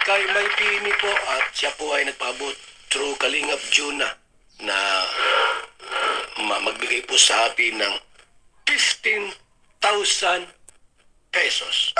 kay May Pini po at siya po ay nagpaabot through Kalingap Juna na magbigay po sa atin ng 15,000 pesos.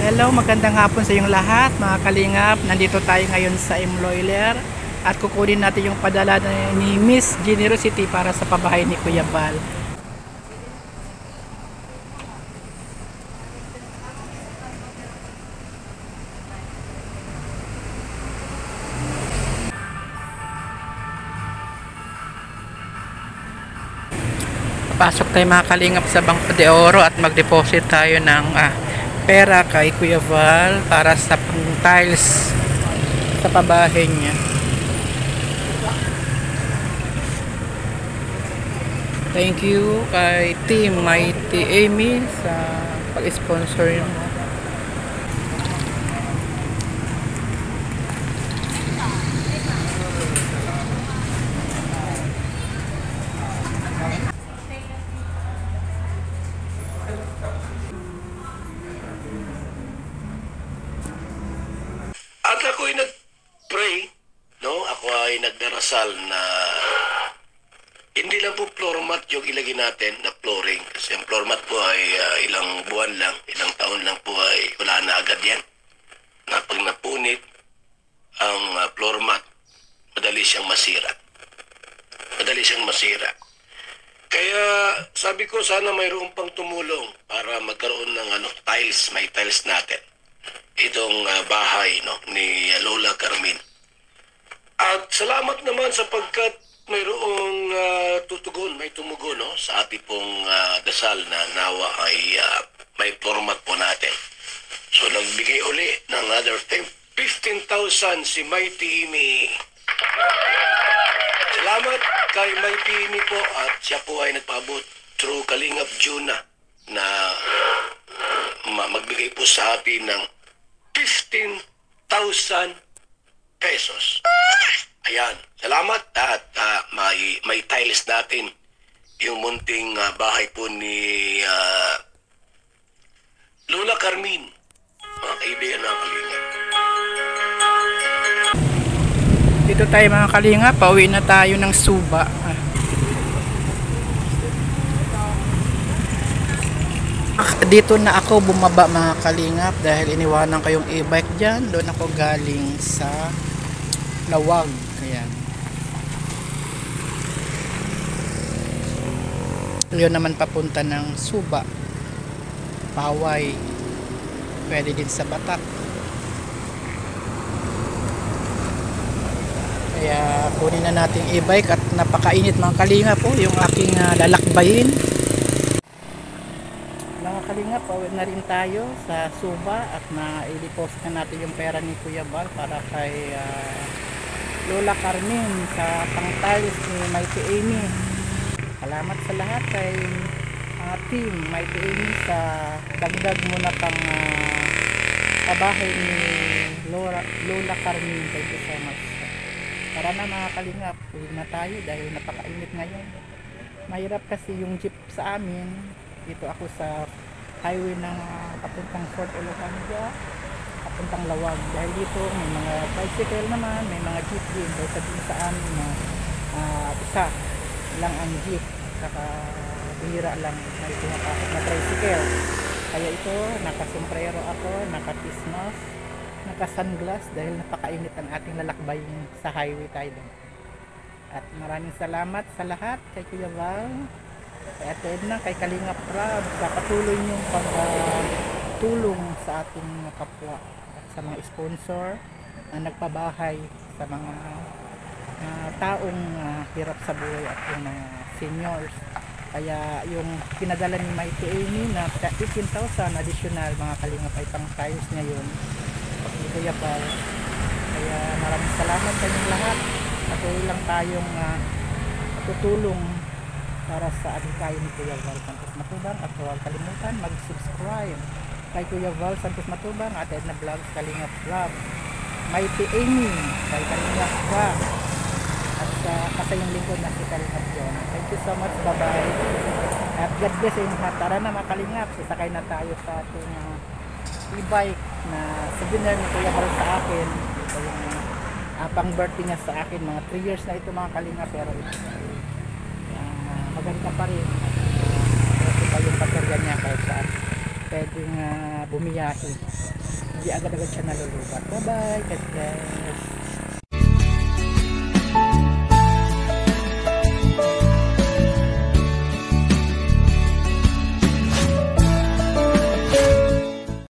Hello, magandang hapon sa inyong lahat mga kalingap. Nandito tayo ngayon sa Iloilo at kukunin natin yung padala ni Miss Generosity para sa pabahay ni Kuya Val. Pasok tayo mga kalingap sa Bangko de Oro at mag-deposit tayo ng pera kay Kuya Val para sa pang-tiles sa pabahay niya. Thank you kay Team Mighty Amy sa pag-sponsor mo. At ako'y nag-pray, no? Ako ay nagdarasal na hindi lang po floor mat yung ilagay natin na flooring. Kasi ang floor mat po ay ilang buwan lang, ilang taon lang po ay wala na agad yan. Na pag napunit ang floor mat, madali siyang masira. Madali siyang masira. Kaya sabi ko sana mayroon pang tumulong para magkaroon ng tiles, may tiles natin. Itong bahay ni Lola Carmen. At salamat naman sapagkat mayroong tutugon, may tumugon sa ating pong dasal na nawa ay may format po natin. So nagbigay uli ng another 15,000 si Mighty Amy. Salamat kay Mighty Amy po at siya po ay nagpaabot through Kalingap Juna na magbigay po sa atin ng 15,000 pesos. Ayan, salamat at may tiles natin yung munting bahay po ni Lola Carmen. Mga kaibigan ng Kalingap. Dito tayo mga kalingap, pauwi na tayo ng Suba. Dito na ako bumaba mga kalingap dahil iniwanan ko yung e-bike dyan. Doon ako galing sa Lawag. Ayan. Yun naman papunta ng Suba, Paway, pwede din sa Batak. Kaya kunin na natin e-bike at napakainit mga kalingap po yung aking lalakbayin. Mga kalingap, pauwi na rin tayo sa Suba at na-i-deposit na natin yung pera ni Kuya Val para kay Lola Carmen sa pang-tiles ni Mighty Amy. Salamat sa lahat kay Team Mighty Amy sa dagdag mo na pang pabahay ni Lola Carmen. Thank you so much. Tara na mga kalingap, uwi na tayo dahil napakainit ngayon. Mahirap kasi yung jeep sa amin. Dito ako sa highway ng papuntang Fort Olocanja, papuntang Lawag. Dahil dito may mga bicycle naman, may mga jeep din. Dahil sabihin sa amin na isa lang ang jeep, saka bihira lang may pinapasok na tricycle. Kaya ito, nakasombrero ako, nakapismas, naka-sunglass dahil napakainit ang ating lalakbay sa highway tayo. At maraming salamat sa lahat kay Kuya Val, kay Ate Edna, kay Kalingap Rab sa patuloy niyong pagtulong sa ating kapwa at sa mga sponsor na nagpabahay sa mga taong hirap sa buhay at yung mga seniors. Kaya yung pinadala ni Mighty Amy na 15,000 additional mga kalingap ay pang tiles niya yun ni Kuya Val. Kaya maraming salamat sa inyong lahat. Patuloy lang tayong tutulong para sa adhikain ni Kuya Val Santos Matubang at huwag kalimutan mag-subscribe kay Kuya Val Santos Matubang, Ate Edna Vlogs, Kalingap Vlog, Mighty Amy, kay Kalingap Ka, at sa kasayang lingkod na si Kalingap John. Thank you so much, bye-bye. At God bless sa inyo lahat. Tara na mga Kalingap, sasakay na tayo sa ating e-bike na souvenir ni Kuya Val sa akin. Ito yung pang birthday niya sa akin, mga 3 years na ito mga Kalingap, pero ito maganda pa rin. Ito pa yung baterya niya kahit saan pwedeng bumiyahe, hindi agad-agad siya nalulubat. Bye bye, God bless.